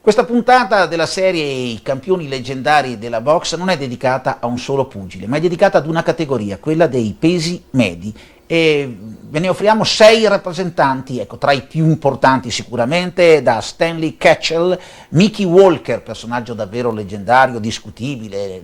Questa puntata della serie I campioni leggendari della box non è dedicata a un solo pugile, ma è dedicata ad una categoria, quella dei pesi medi, e ve ne offriamo 6 rappresentanti, ecco, tra i più importanti sicuramente, da Stanley Ketchel, Mickey Walker, personaggio davvero leggendario, discutibile.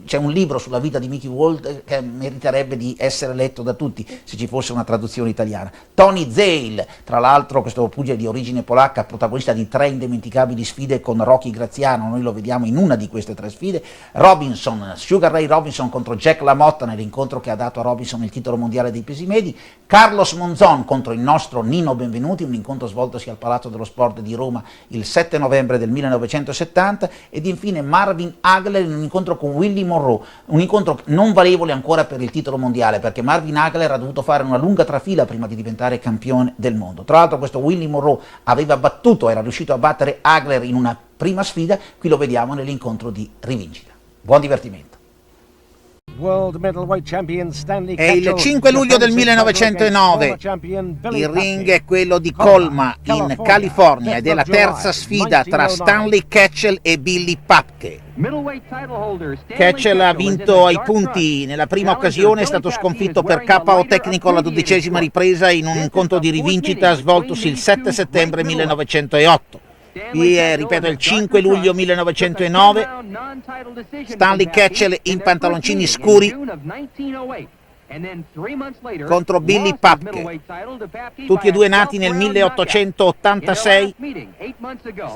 C'è un libro sulla vita di Mickey Walker che meriterebbe di essere letto da tutti se ci fosse una traduzione italiana. Tony Zale, tra l'altro questo pugile di origine polacca, protagonista di 3 indimenticabili sfide con Rocky Graziano, noi lo vediamo in una di queste 3 sfide. Robinson, Sugar Ray Robinson contro Jack LaMotta nell'incontro che ha dato a Robinson il titolo mondiale dei pesi medi. Carlos Monzon contro il nostro Nino Benvenuti, un incontro svoltosi al Palazzo dello Sport di Roma il 7 novembre del 1970, ed infine Marvin Hagler in un incontro con Willie Monroe, un incontro non valevole ancora per il titolo mondiale perché Marvin Hagler ha dovuto fare una lunga trafila prima di diventare campione del mondo. Tra l'altro questo Willie Monroe era riuscito a battere Hagler in una prima sfida, qui lo vediamo nell'incontro di rivincita. Buon divertimento. È il 5 luglio del 1909, il ring è quello di Colma in California ed è la terza sfida tra Stanley Ketchel e Billy Papke. Ketchel ha vinto ai punti nella prima occasione, è stato sconfitto per KO tecnico alla 12ª ripresa in un incontro di rivincita svoltosi il 7 settembre 1908. Qui è, ripeto, il 5 luglio 1909, Stanley Ketchel in pantaloncini scuri contro Billy Papke, tutti e due nati nel 1886.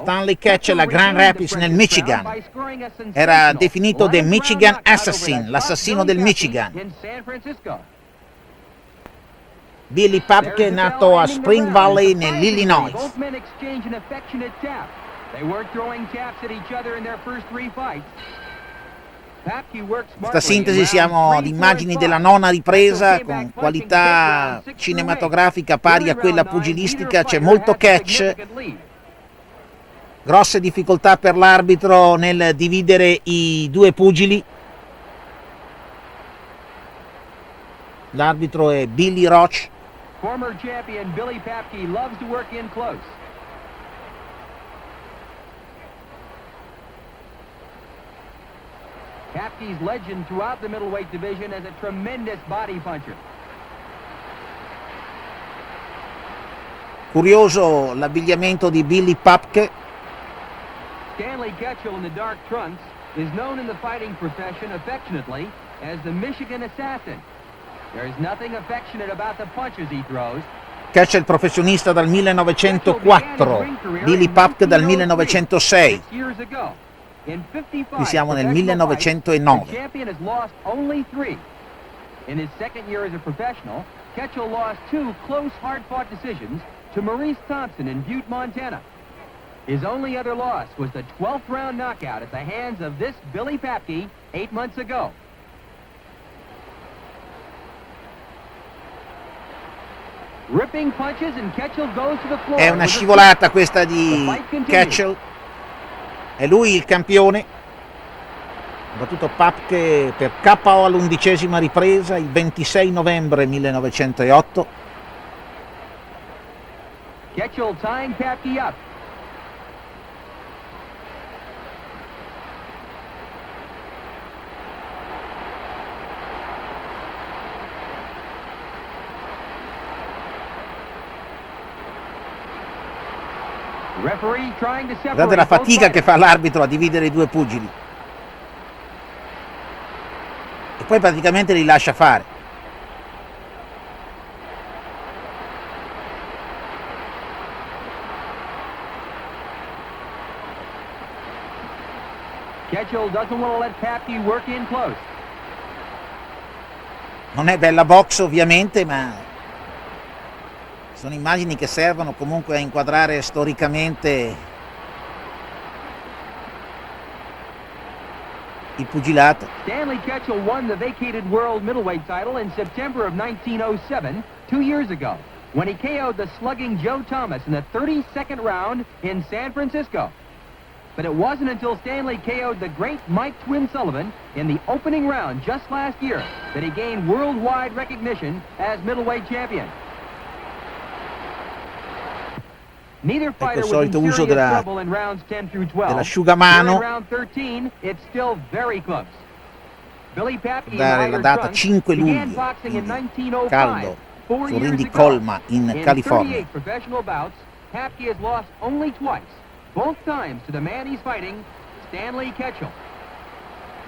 Stanley Ketchel a Grand Rapids nel Michigan, era definito The Michigan Assassin, l'assassino del Michigan. Billy Papke è nato a Spring Valley nell'Illinois. Questa sintesi siamo ad immagini della nona ripresa con qualità cinematografica pari a quella pugilistica, c'è molto catch, grosse difficoltà per l'arbitro nel dividere i due pugili. L'arbitro è Billy Roach. Former champion Billy Papke loves to work in close. Papke's legend throughout the middleweight division as a tremendous body puncher. Curioso l'abbigliamento di Billy Papke. Stanley Ketchel in the dark trunks is known in the fighting profession affectionately as the Michigan Assassin. There is nothing affectionate about the punches he throws. Ketchel professionista dal 1904, Billy Papke dal 1906. Qui siamo nel 1909. In his second year as a professional, Ketchel lost 2 close, hard-fought decisions to Maurice Thompson in Butte, Montana. His only other loss was the 12th round knockout at the hands of this Billy Papke 8 months ago. Ripping punches and Ketchel goes to the floor. È una scivolata questa di Ketchel. È lui il campione. Ha battuto Papke per KO all'11ª ripresa il 26 novembre 1908. Ketchel tying Papke up. Guardate la fatica che fa l'arbitro a dividere i due pugili. E poi praticamente li lascia fare. Ketchel doesn't want to let Papke work in close. Non è bella box ovviamente, ma sono immagini che servono comunque a inquadrare storicamente il pugilato. Stanley Ketchel won the vacated world middleweight title in September of 1907, 2 years ago, when he KO'd the slugging Joe Thomas in the 32nd round in San Francisco. But it wasn't until Stanley KO'd the great Mike Twin Sullivan in the opening round just last year that he gained worldwide recognition as middleweight champion. Neither ecco fighter il was in solito uso serious trouble in rounds 10 through 12. Here in dell'asciugamano, round 13, it's still very close. Billy Papke in dare la Ryder data trunks 5 began luglio, boxing in quindi 1905, caldo, 4 su years ring di ago. Colma in In California. 38 professional bouts, Papke has lost only twice, both times to the man he's fighting, Stanley Ketchel.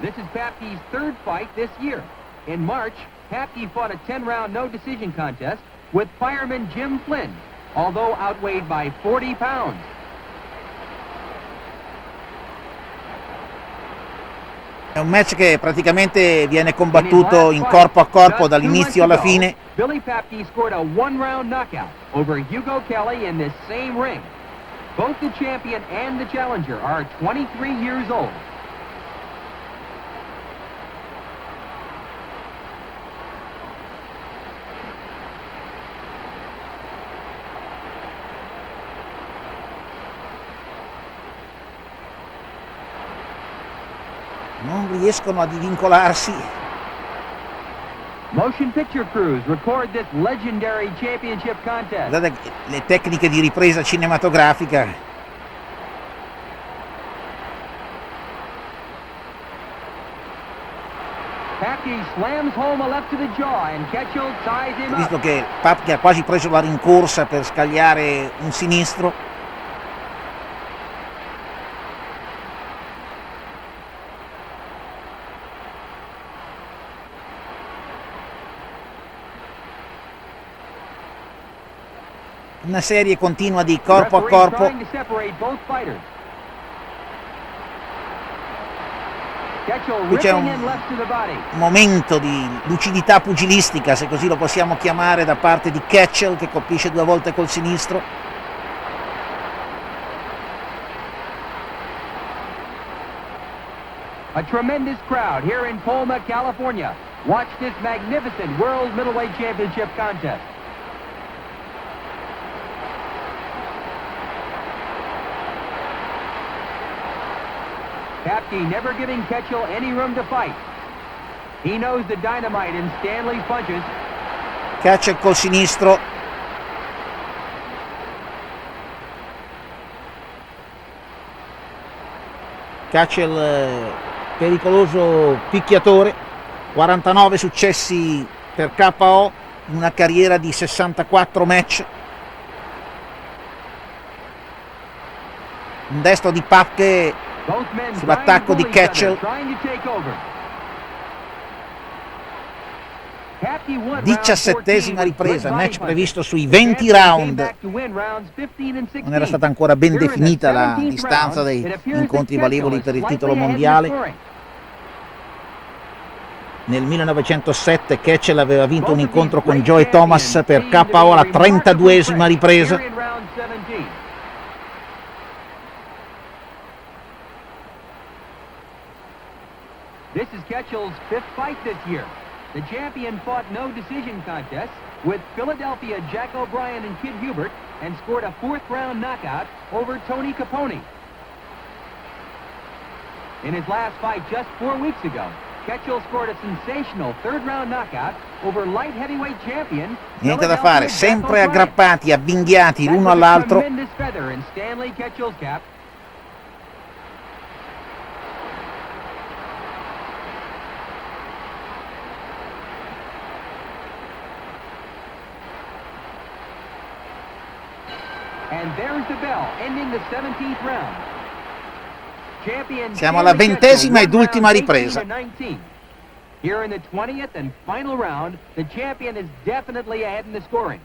This is Papke's third fight this year. In March, Papke fought a 10-round no-decision contest with fireman Jim Flynn, although outweighed by 40 pounds. È un match che praticamente viene combattuto in corpo a corpo dall'inizio alla fine. Billy Papke scored a one-round knockout over Hugo Kelly in this same ring. Both the champion and the challenger are 23 years old. Non riescono a divincolarsi. Motion picture crews record this legendary championship contest. Guardate le tecniche di ripresa cinematografica. Papke slams home a left to the jaw and Ketchel ties him Visto up. che Papke ha quasi preso la rincorsa per scagliare un sinistro. Una serie continua di corpo a Referee corpo. trying to separate both fighters. Ketchel Qui c'è ripping in left to the body. un momento di lucidità pugilistica, se così lo possiamo chiamare, da parte di Ketchel, che colpisce 2 volte col sinistro. A tremendous crowd here in Colma, California. Watch this magnificent World Middleweight Championship contest. Papke never giving Ketchel any room to fight. He knows the dynamite in Stanley's punches. Ketchel col sinistro. Ketchel pericoloso picchiatore, 49 successi per KO in una carriera di 64 match. Un destro di Papke sull'attacco di Ketchel. 17ª ripresa, match previsto sui 20 round. Non era stata ancora ben definita la distanza dei incontri valevoli per il titolo mondiale. Nel 1907 Ketchel aveva vinto un incontro con Joe Thomas per KO alla 32ª ripresa. This is Ketchel's 5th fight this year. The champion fought no decision contests with Philadelphia Jack O'Brien and Kid Hubert and scored a 4th-round knockout over Tony Capone. In his last fight just 4 weeks ago, Ketchel scored a sensational 3rd-round knockout over light heavyweight champion. Niente da fare, sempre aggrappati, avvinghiati l'uno all'altro. Tremendous feather in Stanley Ketchel's cap. And there's the bell, ending the 17th round. Champion Siamo alla 20ª ed ultima ripresa. Here in the 20th and final round, the champion is definitely ahead in the scoring.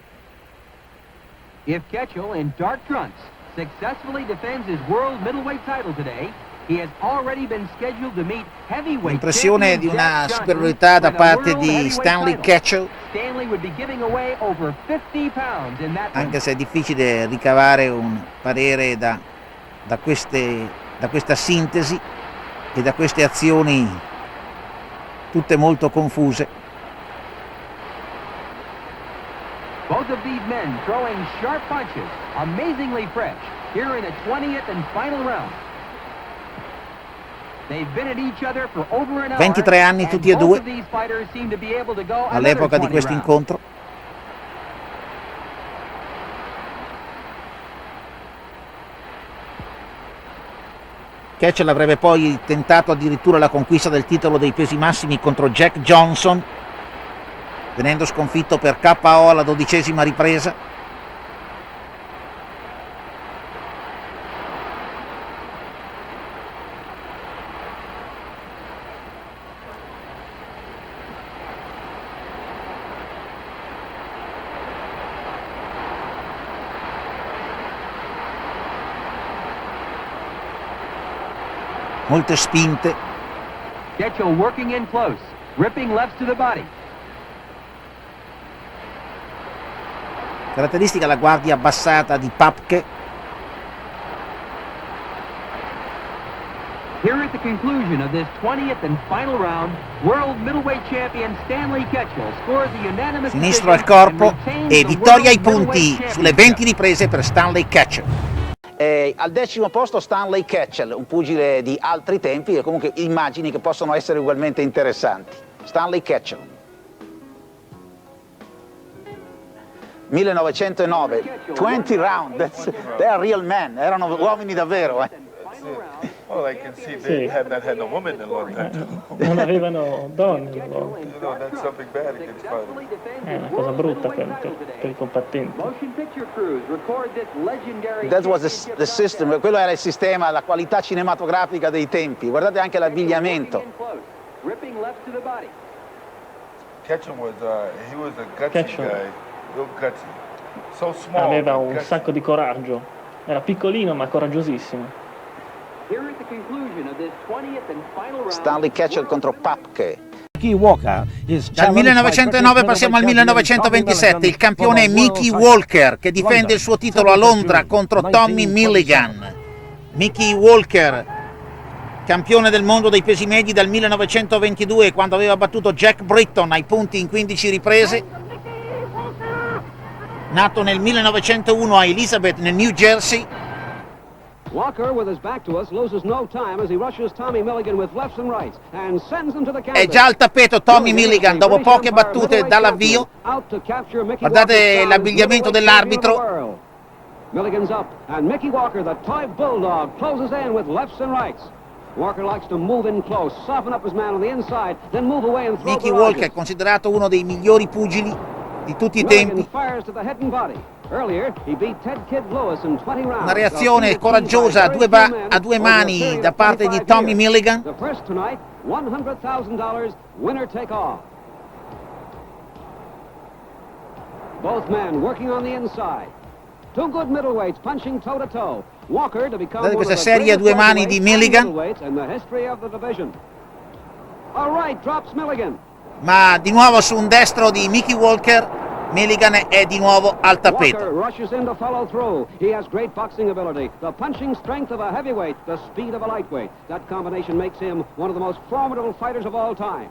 If Ketchel, in dark trunks, successfully defends his world middleweight title today, he has already been scheduled to meet heavyweight L'impressione di una superiorità da parte di Stanley Ketchel, Stanley would be giving away over 50 pounds in that anche se è difficile ricavare un parere da questa sintesi e da queste azioni tutte molto confuse. Both of these men throwing sharp punches, amazingly fresh, here in the 20th and final round. They've been at each other for over an hour. 23 anni tutti e due all'epoca di questo incontro. Ketchel avrebbe poi tentato addirittura la conquista del titolo dei pesi massimi contro Jack Johnson, venendo sconfitto per KO alla 12ª ripresa. Molte spinte. Ketchel working in close, ripping lefts to the body. Caratteristica la guardia abbassata di Papke. Here at the conclusion of this 20th and final round, world middleweight champion Stanley Ketchel scores the unanimous Sinistro al corpo e vittoria ai punti sulle 20 riprese per Stanley Ketchel. Al 10° posto Stanley Ketchel, un pugile di altri tempi e comunque immagini che possono essere ugualmente interessanti. Stanley Ketchel. 1909, 20 round, they are real men, erano uomini davvero. Well, I can see they had not had a woman in a long time. Non avevano donne una volta. You know, that's something bad against fighting. È una cosa brutta per i combattenti. That was the system, quello era il sistema, la qualità cinematografica dei tempi. Guardate anche l'abbigliamento. Ketchum was he was a gutsy Ketchum. guy, real gutsy. So small. Aveva but un gutsy. sacco di coraggio. Era piccolino ma coraggiosissimo. Stanley Ketchel contro Papke. Dal 1909 passiamo al 1927, il campione è Mickey Walker che difende il suo titolo a Londra contro Tommy Milligan. Mickey Walker, campione del mondo dei pesi medi dal 1922 quando aveva battuto Jack Britton ai punti in 15 riprese. Nato nel 1901 a Elizabeth nel New Jersey. Walker, with his back to us, loses no time as he rushes Tommy Milligan with lefts and rights and sends him to the canvas. È già al tappeto Tommy Milligan dopo poche battute dall'avvio. Guardate l'abbigliamento dell'arbitro. Milligan's up and Mickey Walker, the toy bulldog, closes in with lefts and rights. Walker likes to move in close, soften up his man on the inside, then move away and throw Mickey barrages. Walker è considerato uno dei migliori pugili di tutti i Milligan tempi. fires to the head and body. Earlier, he beat Ted Kid Lewis in 20 rounds. Una reazione coraggiosa a due mani da parte di Tommy Milligan. The first tonight, $100,000 winner take all. Both men working on the inside. Two good middleweights punching toe to toe. Walker to become Guardate one of questa the serie a greatest due mani di Milligan. middleweights in the history of the division. All right, drops Milligan. Ma di nuovo su un destro di Mickey Walker, Milligan è di nuovo al Walker tappeto. rushes in to follow through. He has great boxing ability, the punching strength of a heavyweight, the speed of a lightweight. That combination makes him one of the most formidable fighters of all time.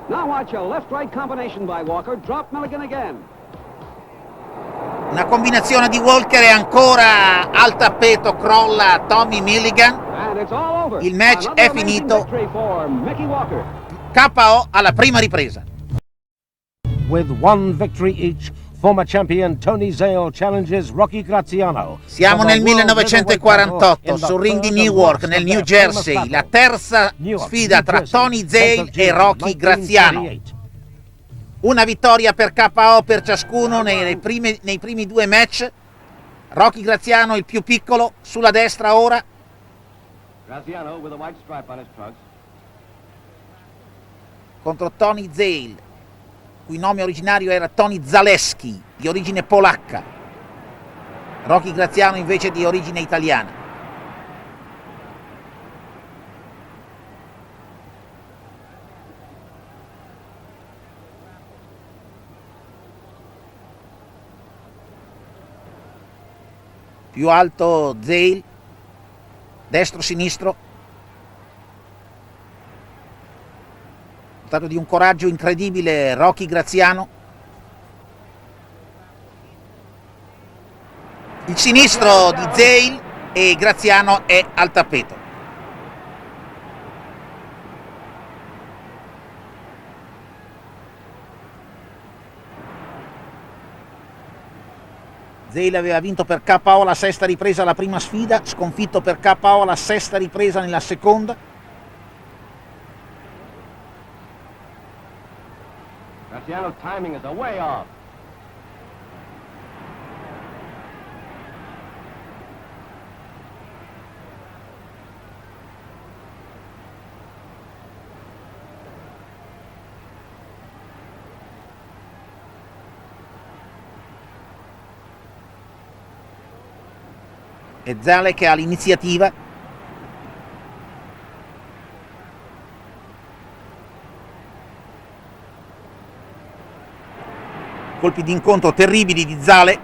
Now watch a left-right combination by Walker. Drop Milligan again. Una combinazione di Walker e ancora al tappeto crolla Tommy Milligan. And it's all over. Il match Another è amazing finito. victory for Mickey Walker. KO alla prima ripresa. With one victory each, former champion Tony Zale challenges Rocky Graziano. Siamo nel 1948 sul ring di Newark nel New Jersey, la terza sfida tra Tony Zale e Rocky Graziano. Una vittoria per KO per ciascuno nei primi due match. Rocky Graziano il più piccolo sulla destra ora. Graziano with a white stripe on his trunks. Contro Tony Zale, cui nome originario era Tony Zaleski, di origine polacca. Rocky Graziano invece di origine italiana. Più alto Zale, destro-sinistro. Dotato di un coraggio incredibile Rocky Graziano. Il sinistro di Zale e Graziano è al tappeto. Zale aveva vinto per KO la sesta ripresa alla prima sfida, sconfitto per KO la sesta ripresa nella seconda. Graziano's timing is a way off. E Zale che ha l'iniziativa. Colpi di incontro terribili di Zale.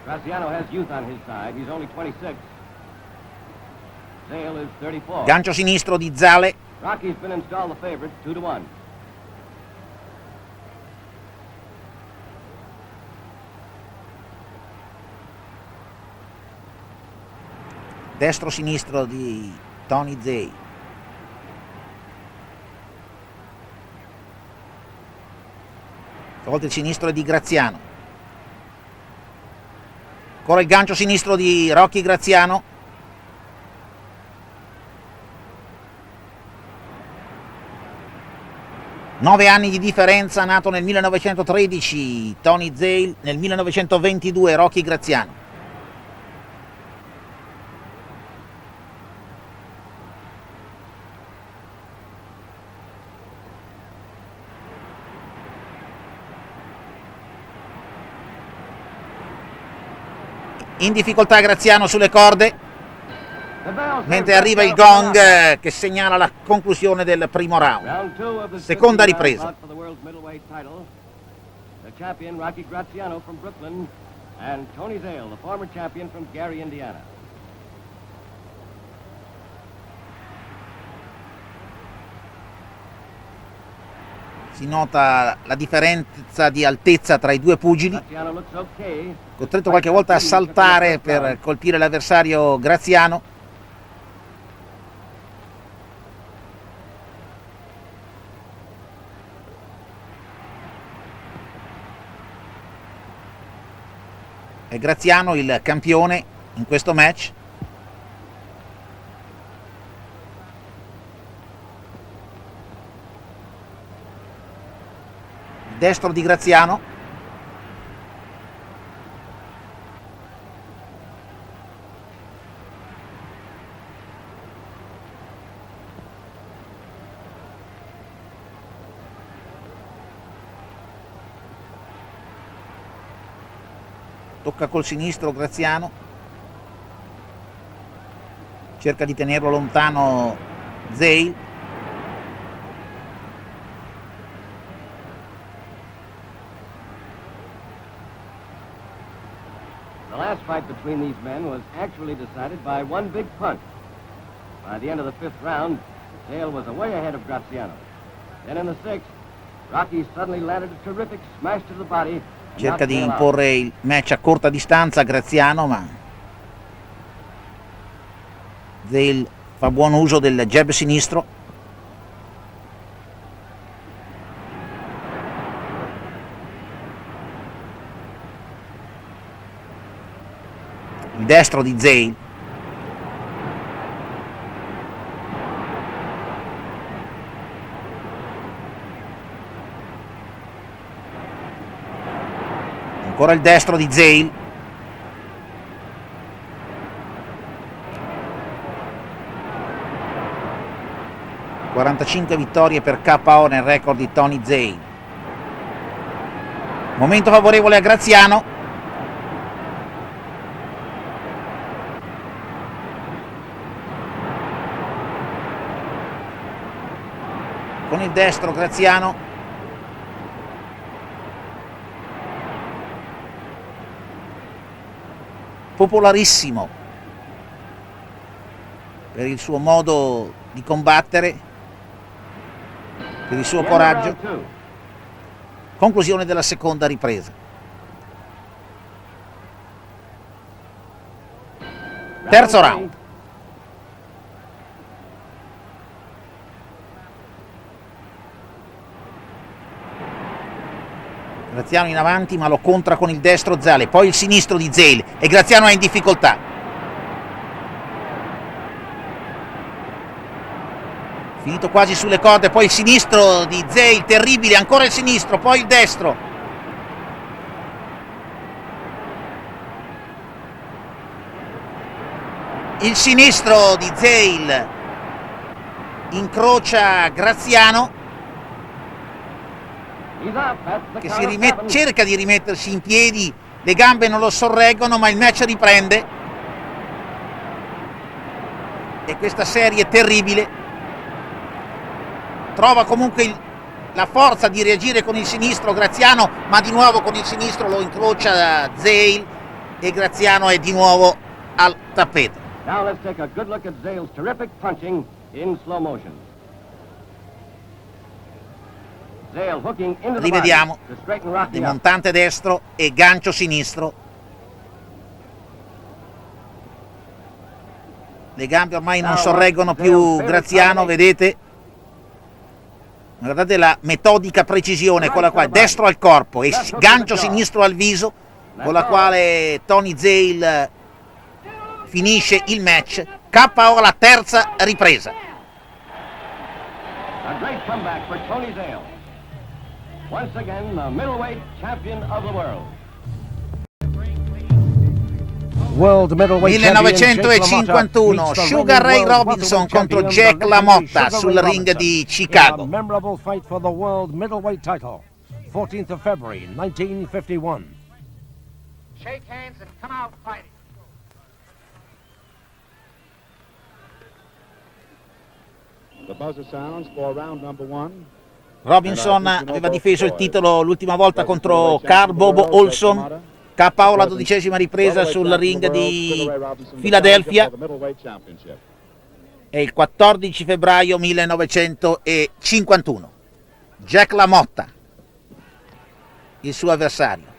Graziano has youth on his side. He's only 26. Zale is 34. Gancio sinistro di Zale. Rocky's been installed the favorite, 2-1. Destro sinistro di Tony Zale. Stavolta il sinistro è di Graziano. Ancora il gancio sinistro di Rocky Graziano. Nove anni di differenza, nato nel 1913 Tony Zale, nel 1922 Rocky Graziano. In difficoltà Graziano sulle corde, mentre arriva il gong che segnala la conclusione del primo round. Seconda ripresa. The champion Rocky Graziano from Brooklyn and Tony Zale, the former champion from Gary, Indiana. Si nota la differenza di altezza tra i due pugili, costretto qualche volta a saltare per colpire l'avversario Graziano. È Graziano il campione in questo match. Destro di Graziano. Tocca col sinistro Graziano. Cerca di tenerlo lontano Zale. The last fight between these men was actually decided by one big punch. By the end of the fifth round, Zale was way ahead of Graziano. Then in the sixth, Rocky suddenly landed a terrific smash to the body. Cerca di imporre il match a corta distanza a Graziano, ma Zale fa buon uso del jab sinistro. Il destro di Zale. Ancora il destro di Zale. (45 vittorie per KO nel record di Tony Zale). Momento favorevole a Graziano. Con il destro Graziano. Popolarissimo per il suo modo di combattere, per il suo coraggio. Conclusione della seconda ripresa. Terzo round. Graziano in avanti, ma lo contra con il destro Zale, poi il sinistro di Zale e Graziano è in difficoltà. Finito quasi sulle corde, poi il sinistro di Zale, terribile, ancora il sinistro, poi il destro. Il sinistro di Zale incrocia Graziano, che cerca di rimettersi in piedi, le gambe non lo sorreggono, ma il match riprende. E questa serie è terribile. Trova comunque la forza di reagire con il sinistro Graziano, ma di nuovo con il sinistro lo incrocia Zale e Graziano è di nuovo al tappeto. Now let's take a good look at Zale's terrific punching in slow motion. Zale hooking into the Rivediamo, body to straighten Rocky up. demontante destro e gancio sinistro. Le gambe ormai non sorreggono più Graziano, vedete? Guardate la metodica precisione con la quale destro al corpo e gancio sinistro al viso, con la quale Tony Zale finisce il match. KO alla terza ripresa. A great comeback for Tony Zale. Once again, the middleweight champion of the world. World middleweight champion Jake 1951, LaMotta meets the Sugar Ray reigning world Robinson welterweight contro champion, Jack the LaMotta legendary sul Sugar Ray ring di Robinson Chicago. in a memorable fight for the world middleweight title, 14th of February 1951. Shake hands and come out fighting. The buzzer sounds for round number one. Robinson aveva difeso il titolo l'ultima volta contro Carl Bobo Olson, KO alla 12ª ripresa sul ring di Philadelphia. È il 14 febbraio 1951. Jack LaMotta, il suo avversario.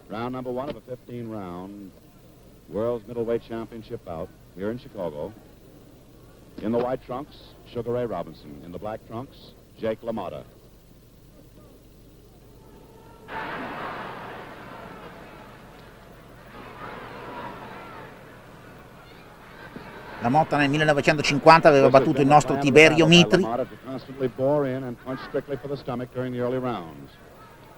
Round number one of a 15-round World's Middleweight Championship bout here in Chicago. In the white trunks, Sugar Ray Robinson. In the black trunks, Jake LaMotta. LaMotta nel 1950 aveva battuto il nostro Tiberio Mitri.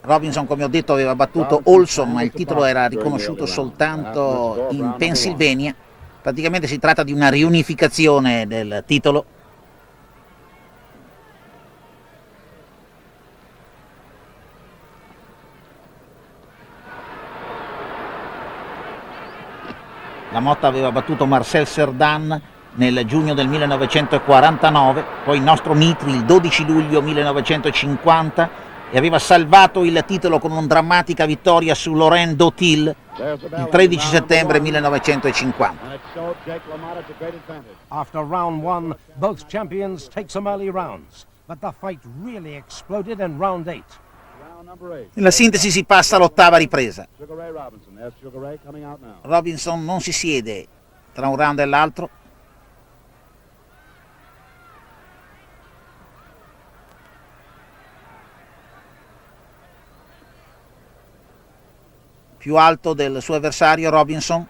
Robinson, come ho detto, aveva battuto Olson, ma il titolo era riconosciuto soltanto in Pennsylvania. Praticamente si tratta di una riunificazione del titolo. LaMotta aveva battuto Marcel Cerdan nel giugno del 1949, poi il nostro Mitri il 12 luglio 1950 e aveva salvato il titolo con una drammatica vittoria su Laurent Dotil il 13 settembre 1950. After round one, both champions take some early rounds, but the fight really exploded in round 8. Nella sintesi si passa all'ottava ripresa. Robinson non si siede tra un round e l'altro. Più alto del suo avversario Robinson.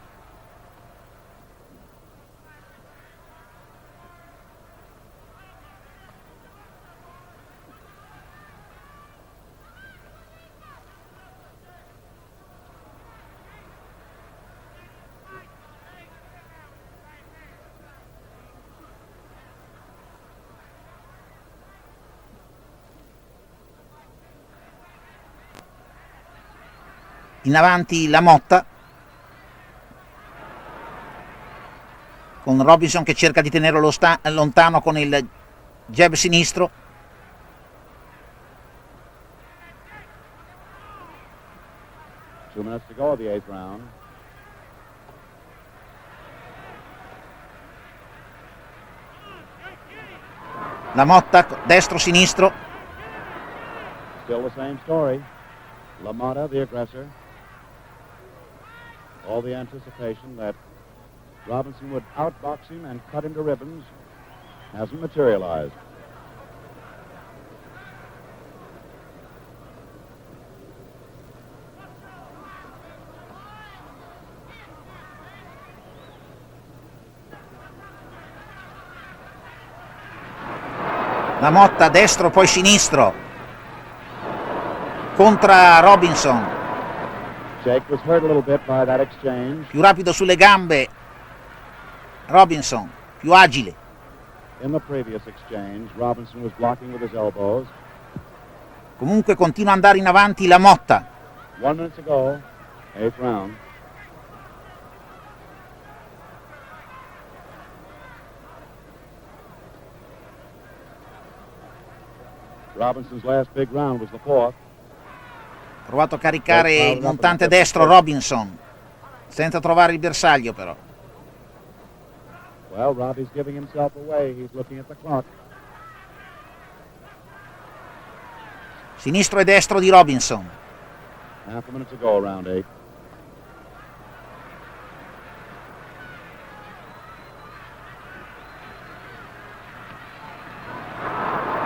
In avanti LaMotta, con Robinson che cerca di tenerlo lontano con il jab sinistro. LaMotta destro sinistro. Still the same story. LaMotta, the aggressor. All the anticipation that Robinson would outbox him and cut him to ribbons hasn't materialized. LaMotta destro poi sinistro contra Robinson. Jake was hurt a little bit by that exchange. Più rapido sulle gambe Robinson, più agile. In the previous exchange, Robinson was blocking with his elbows. Comunque continua ad andare in avanti LaMotta. 1 minute to go, 8th round. Robinson's last big round was the 4th. Ha provato a caricare il montante destro Robinson, senza trovare il bersaglio però. Well, Robbie's giving himself away. He's looking at the clock. Sinistro e destro di Robinson. Half a minute to go, round 8.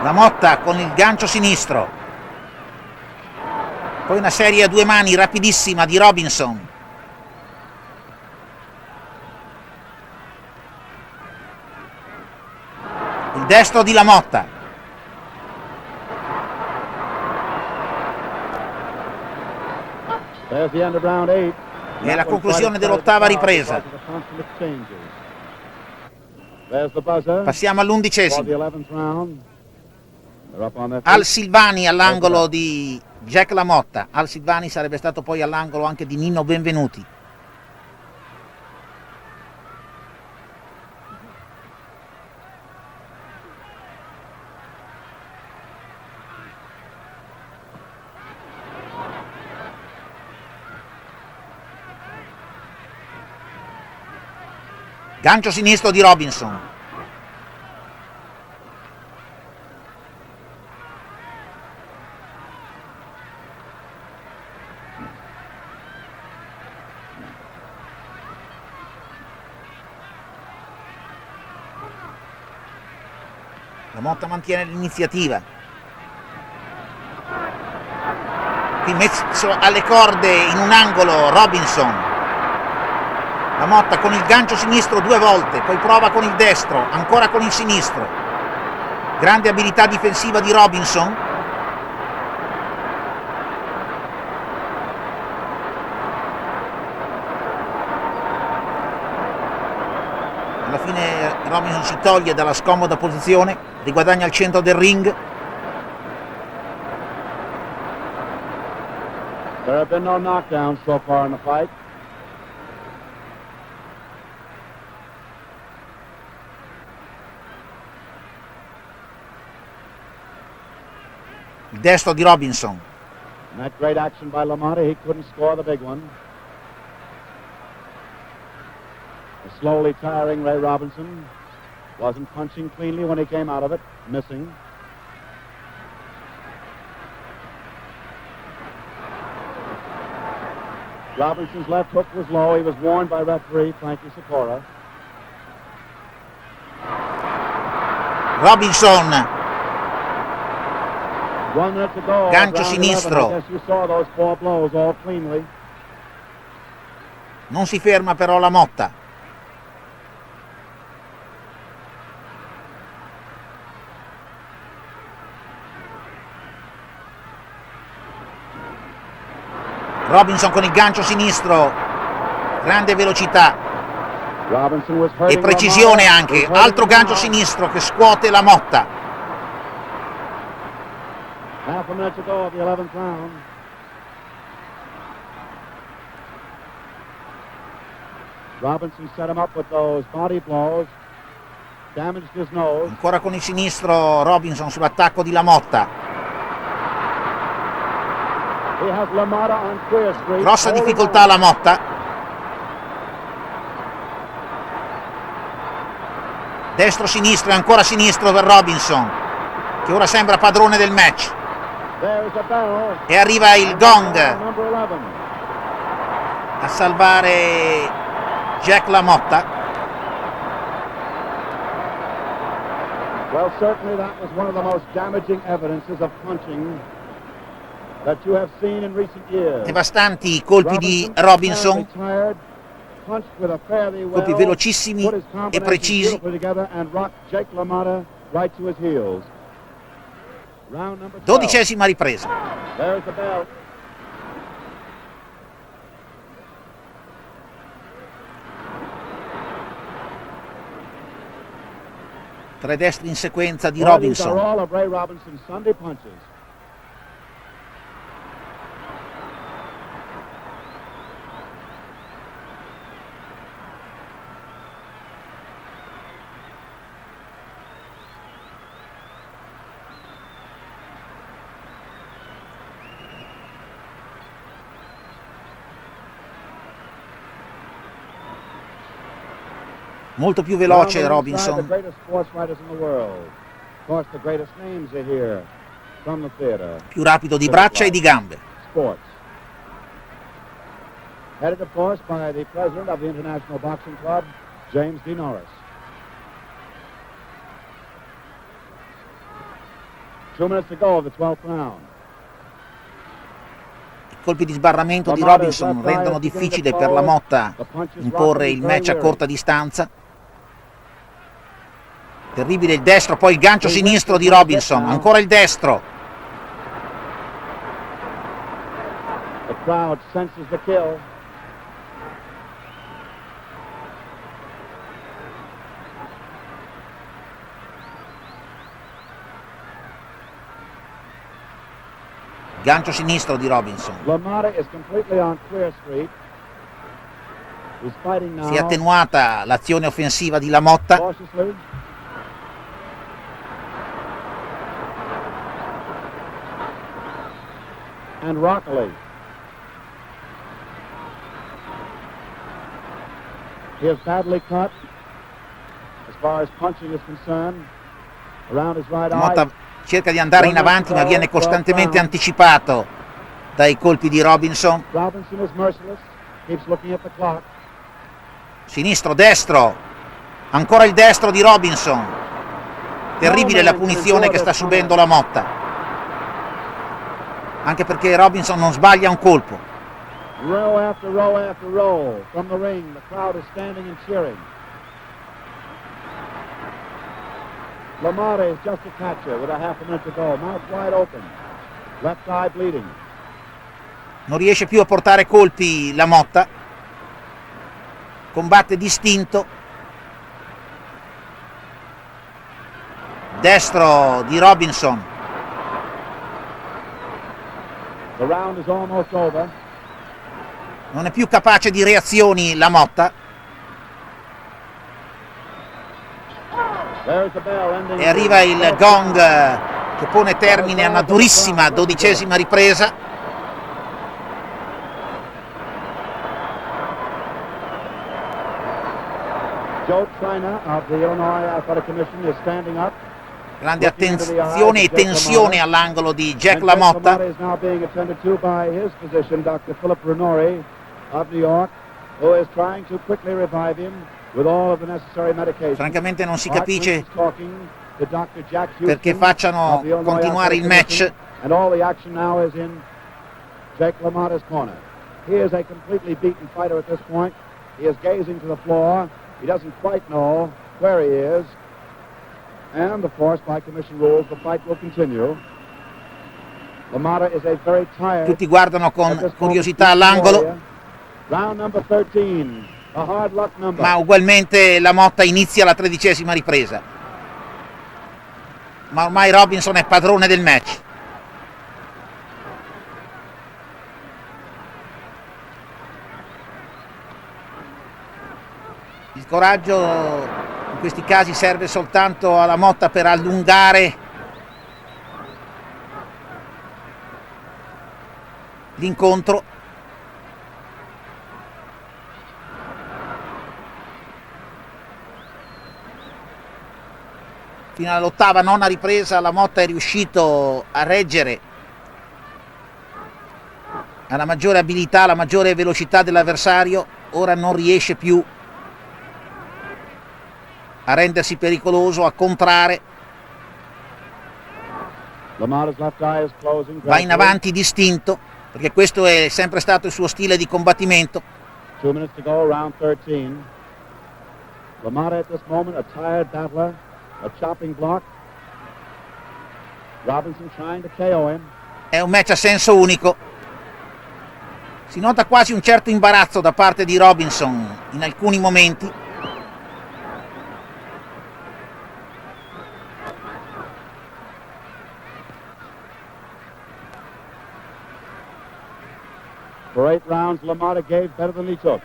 LaMotta con il gancio sinistro. Poi una serie a due mani rapidissima di Robinson. Il destro di LaMotta. There's the end of round 8. E la conclusione dell'ottava ripresa. There's the buzzer. Passiamo For the all'11º. 11th round. They're up on their Al feet. Silvani all'angolo di Jack LaMotta. Al Silvani sarebbe stato poi all'angolo anche di Nino Benvenuti. Gancio sinistro di Robinson. LaMotta mantiene l'iniziativa. Qui messo alle corde in un angolo Robinson. LaMotta con il gancio sinistro due volte, poi prova con il destro, ancora con il sinistro. Grande abilità difensiva di Robinson. Alla fine Robinson si toglie dalla scomoda posizione, riguadagna il centro del ring. There have been no knockdowns so far in the fight. Il destro di Robinson. And that great action by LaMotta, he couldn't score the big one. A slowly tiring Ray Robinson. Wasn't punching cleanly when he came out of it, missing. Robinson's left hook was low. He was warned by referee Frankie Sikora. Robinson. 1 minute to go. Gancio Round 11. sinistro. I guess you saw those 4 blows all cleanly. Non si ferma però LaMotta. Robinson con il gancio sinistro. Grande velocità Robinson was e hurting precisione LaMotta. anche. Was hurting Altro gancio LaMotta. sinistro che scuote LaMotta. Half a minute to go of the 11th round. Robinson set him up with those body blows. Damaged his nose. Ancora con il sinistro Robinson sull'attacco di LaMotta. He has LaMotta on clear street. Grossa Holding difficoltà on. LaMotta. Destro sinistro e ancora sinistro per Robinson, che ora sembra padrone del match. E arriva il gong a salvare Jack LaMotta. Well, certainly that was one of the most damaging evidences of punching that you have seen in recent years. Devastanti i colpi di Robinson, colpi velocissimi e precisi. 12ª ripresa. Tre destri in sequenza di Robinson. Molto più veloce Robinson. Più rapido di braccia e di gambe. Headed, of course, by the president of the International Boxing Club, James D. Norris. 2 minutes to go of the 12th round. I colpi di sbarramento di Robinson rendono difficile per LaMotta imporre il match a corta distanza. Terribile il destro, poi il gancio sinistro di Robinson, ancora il destro. The crowd senses the kill. Gancio sinistro di Robinson. LaMotta is completely on clear street. He's fighting now. Si è attenuata l'azione offensiva di LaMotta. Cautiously. And rockily. He is badly cut as far as punching is concerned. Around his right eye. LaMotta cerca di andare in avanti ma viene costantemente anticipato dai colpi di Robinson. Robinson is merciless. Keeps looking at the clock. Sinistro, destro, ancora il destro di Robinson. Terribile la punizione che sta subendo LaMotta, anche perché Robinson non sbaglia un colpo. Row after row after row from the ring, the crowd is standing and cheering. LaMotta is just a catcher with a half a minute to go, mouth wide open, left eye bleeding. Non riesce più a portare colpi LaMotta, combatte distinto. Destro di Robinson. The round is almost over. Non è più capace di reazioni LaMotta. E arriva il gong che pone termine a una durissima 12ª ripresa. Joe China of the Illinois Athletic Commission is standing up. Grande attenzione e tensione all'angolo di Jack LaMotta. Is now being attended to by his physician, Dr. Philip Renori of New York, who is trying to quickly revive him with all of the necessary medication. Francamente non si capisce perché facciano continuare il match. And all the action now is in Jack LaMotta's corner. He is a completely beaten fighter at this point. He is gazing to the floor. He doesn't quite know where he is. And, of course, by commission rules, the fight will continue. LaMotta is a very tired. Tutti guardano con curiosità all'angolo. Round number 13, a hard luck number. Ma ugualmente LaMotta inizia la 13ª ripresa. Ma ormai Robinson è padrone del match. Il coraggio in questi casi serve soltanto alla LaMotta per allungare l'incontro. Fino all'8ª, 9ª ripresa LaMotta è riuscito a reggere alla maggiore abilità, alla maggiore velocità dell'avversario, ora non riesce più a rendersi pericoloso, a contrarre. Va in avanti distinto, perché questo è sempre stato il suo stile di combattimento. 2 minutes to go, round 13. LaMotta at this moment, a tired battler, a chopping block. Robinson trying to KO him. È un match a senso unico. Si nota quasi un certo imbarazzo da parte di Robinson in alcuni momenti. For 8 rounds, LaMotta gave better than he took.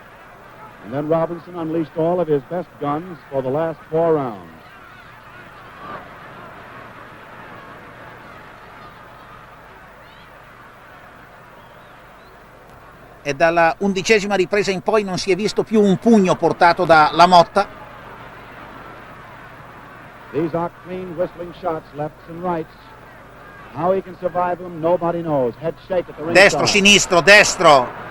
And then Robinson unleashed all of his best guns for the last 4 rounds. E dalla 11ª ripresa in poi non si è visto più un pugno portato da LaMotta. These are clean whistling shots, lefts and rights. How he can survive them, nobody knows. Head shake at the ring. Destro, sinistro, destro.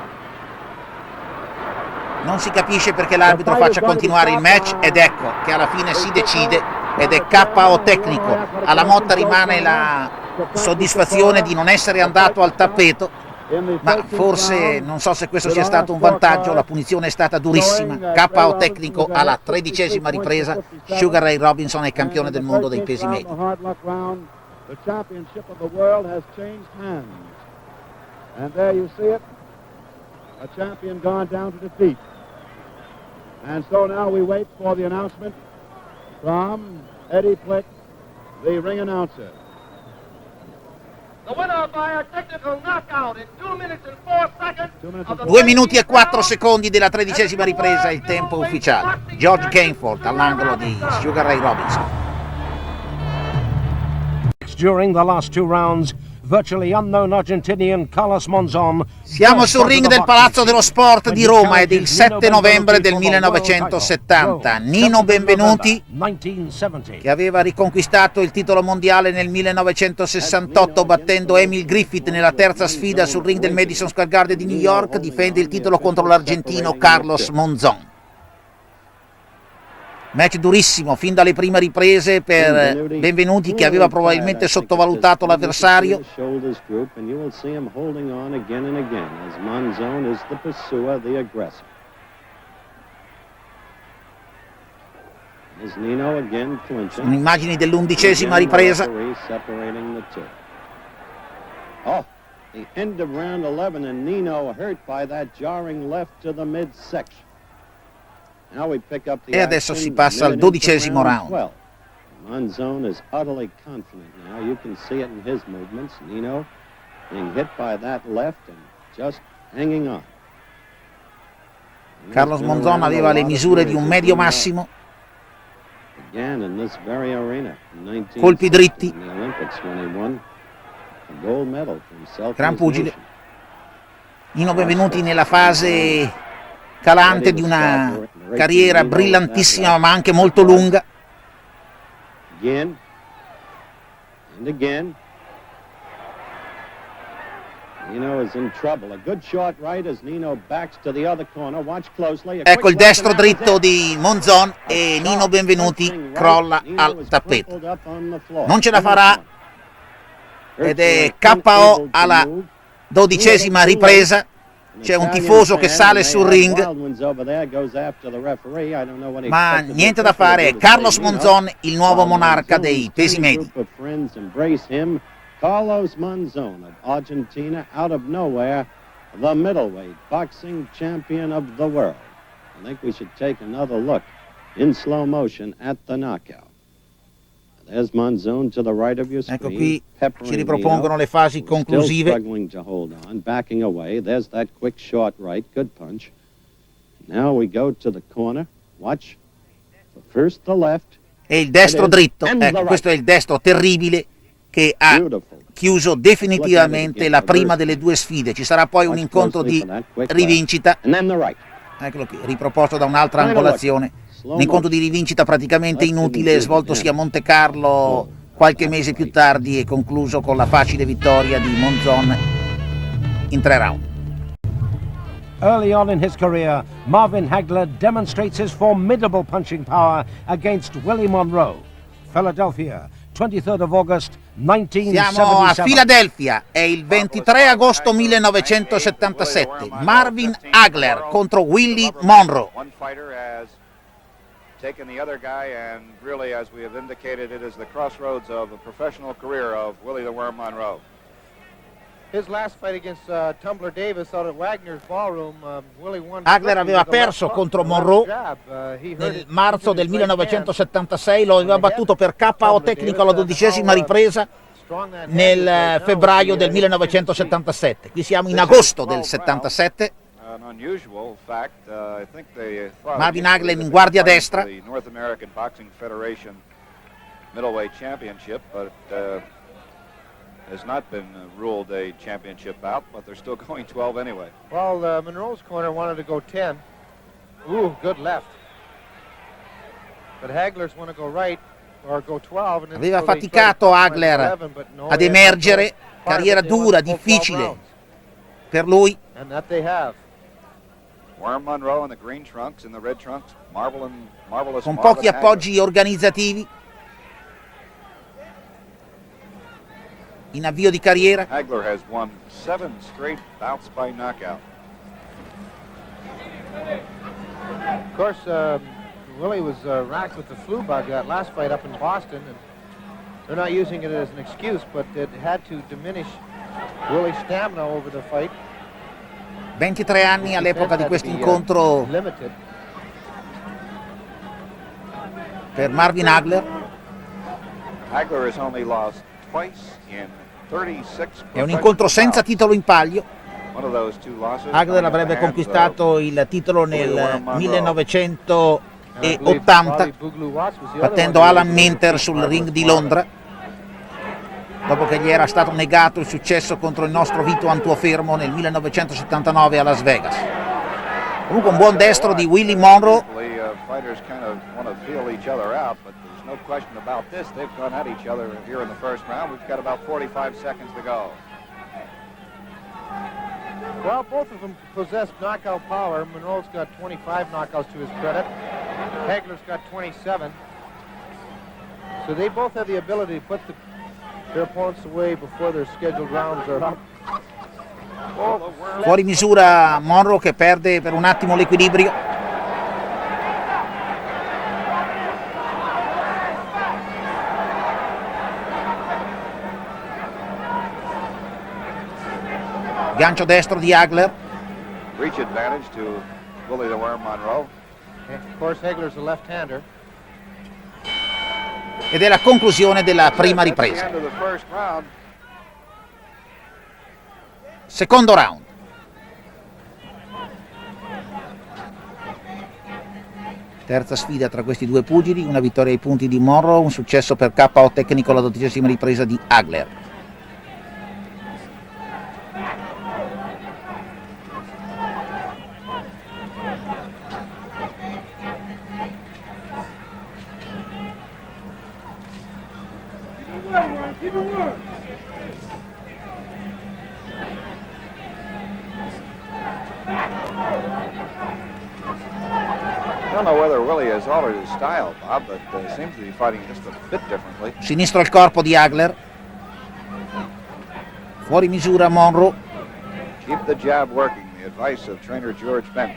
Non si capisce perché l'arbitro faccia continuare il match ed ecco che alla fine si decide ed è KO tecnico. A LaMotta rimane la soddisfazione di non essere andato al tappeto, ma forse non so se questo sia stato un vantaggio. La punizione è stata durissima. KO tecnico alla 13ª ripresa. Sugar Ray Robinson è campione del mondo dei pesi medi. The championship of the world has changed hands. And there you see it, a champion gone down to defeat. And so now we wait for the announcement from Eddie Plick, the ring announcer. The winner by a technical knockout in 2 minutes and 4 seconds. 2 minuti e 4 secondi della 13ª ripresa, il tempo ufficiale. George Gainford all'angolo di Sugar Ray Robinson. During the last 2 rounds, virtually unknown Argentinian Carlos Monzon. Siamo sul ring del Palazzo dello Sport di Roma ed il 7 novembre del 1970. Nino Benvenuti, che aveva riconquistato il titolo mondiale nel 1968 battendo Emil Griffith nella terza sfida sul ring del Madison Square Garden di New York, difende il titolo contro l'argentino Carlos Monzon. Match durissimo fin dalle prime riprese per Benvenuti, che aveva probabilmente sottovalutato l'avversario. Sono immagini dell'11ª ripresa. Oh, the end of round 11 and Nino hurt by that jarring left to the midsection. E adesso si passa al 12º round. Monzon is utterly confident now. You can see it in his movements. Nino being hit by that left and just hanging on. Carlos Monzon aveva le misure di un medio massimo. Colpi dritti. Gran pugile. Nino Benvenuti nella fase calante di una carriera brillantissima ma anche molto lunga. Again and again. Nino is in trouble. A good short right as Nino backs to the other corner. Watch closely. Ecco il destro dritto di Monzon e Nino Benvenuti crolla al tappeto. Non ce la farà ed è KO alla 12ª ripresa. C'è un tifoso che sale sul ring, ma niente da fare, è Carlos Monzon il nuovo monarca dei pesi medi. Carlos Monzon of Argentina, out of nowhere, the middleweight boxing champion of the world. I think we should take another look in slow motion at the knockout. There's Monzon to the right of your screen. Ecco qui ci ripropongono le fasi conclusive. Struggling to hold on, backing away. There's that quick short right, good punch. Now we go to the corner. Watch. First the left. E il destro dritto. Ecco, questo è il destro terribile che ha chiuso definitivamente la prima delle 2 sfide. Ci sarà poi un incontro di rivincita. Eccolo qui, riproposto da un'altra angolazione. Un incontro di rivincita praticamente inutile, svoltosi a Monte Carlo qualche mese più tardi e concluso con la facile vittoria di Monzon in 3 round. Early on in his career, Marvin Hagler demonstrates his formidable punching power against Willie Monroe. Philadelphia, 23rd of August 1977. Siamo a Filadelfia, è il 23 agosto 1977. Marvin Hagler contro Willie Monroe. One fighter has taken the other guy, and really, as we have indicated, it is the crossroads of a professional career of Willie the Worm Monroe. His last fight against Tumbler Davis out at Wagner's Ballroom, Willie won. Hagler aveva perso contro Monroe nel marzo del 1976, lo aveva battuto per KO tecnico alla 12ª ripresa nel febbraio del 1977. Qui siamo in agosto del 77. Marvin Hagler in guardia destra. Has not been ruled a championship bout, but they're still going 12 anyway. Well, Monroe's corner wanted to go 10. Ooh, good left. But Hagler's want to go right or go 12. And aveva faticato Hagler ad emergere, carriera dura, difficile per lui. And that they have. Worm Monroe in the green trunks, in the red trunks, marvelous. Con pochi appoggi organizzativi. In avvio di carriera. Hagler has won 7 straight bouts by knockout. Of course, Willie was racked with the flu bug that last fight up in Boston, and they're not using it as an excuse, but it had to diminish Willie's stamina over the fight. 23 anni all'epoca di questo incontro per Marvin Hagler. Hagler has only lost twice in 36. È un incontro senza titolo in palio. Hagler avrebbe conquistato il titolo nel 1980 battendo Alan Minter sul ring di Londra, dopo che gli era stato negato il successo contro il nostro Vito Antuofermo nel 1979 a Las Vegas. Comunque un buon destro di Willie Monroe. No question about this. They've gone at each other here in the first round. We've got about 45 seconds to go. Well, both of them possess knockout power. Monroe's got 25 knockouts to his credit. Hagler's got 27. So they both have the ability to put their opponents away before their scheduled rounds are up. Fuori misura Monroe, che perde per un attimo l'equilibrio. Gancio destro di Hagler. Reach advantage to Willie the Worm Monroe. And of course, Hagler's a left-hander. Ed è la conclusione della prima ripresa. Secondo round. Terza sfida tra questi due pugili, una vittoria ai punti di Monroe, un successo per KO tecnico alla 12ª ripresa di Hagler. I don't know whether Willie has altered his style, Bob, but seems to be fighting just a bit differently. Sinistro al corpo di Hagler. Fuori misura Monroe. Keep the jab working, the advice of trainer George Benton.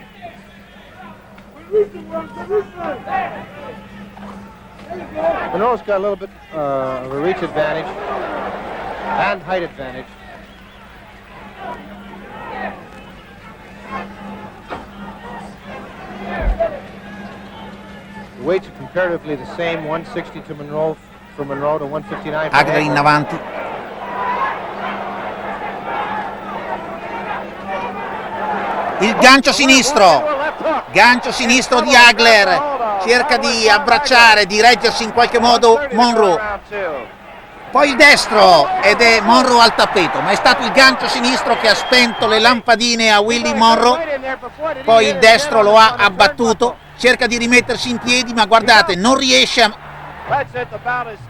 Monroe's got a little bit of a reach advantage and height advantage. The weights are comparatively the same, 160 to Monroe, for Monroe to 159 for Hagler in avanti. Il gancio sinistro di Hagler, cerca di abbracciare, di reggersi in qualche modo Monroe. Poi il destro ed è Monroe al tappeto, ma è stato il gancio sinistro che ha spento le lampadine a Willie Monroe. Poi il destro lo ha abbattuto, cerca di rimettersi in piedi, ma guardate, non riesce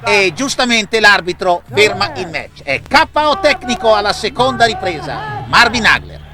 e giustamente l'arbitro ferma il match. È KO tecnico alla seconda ripresa, Marvin Hagler.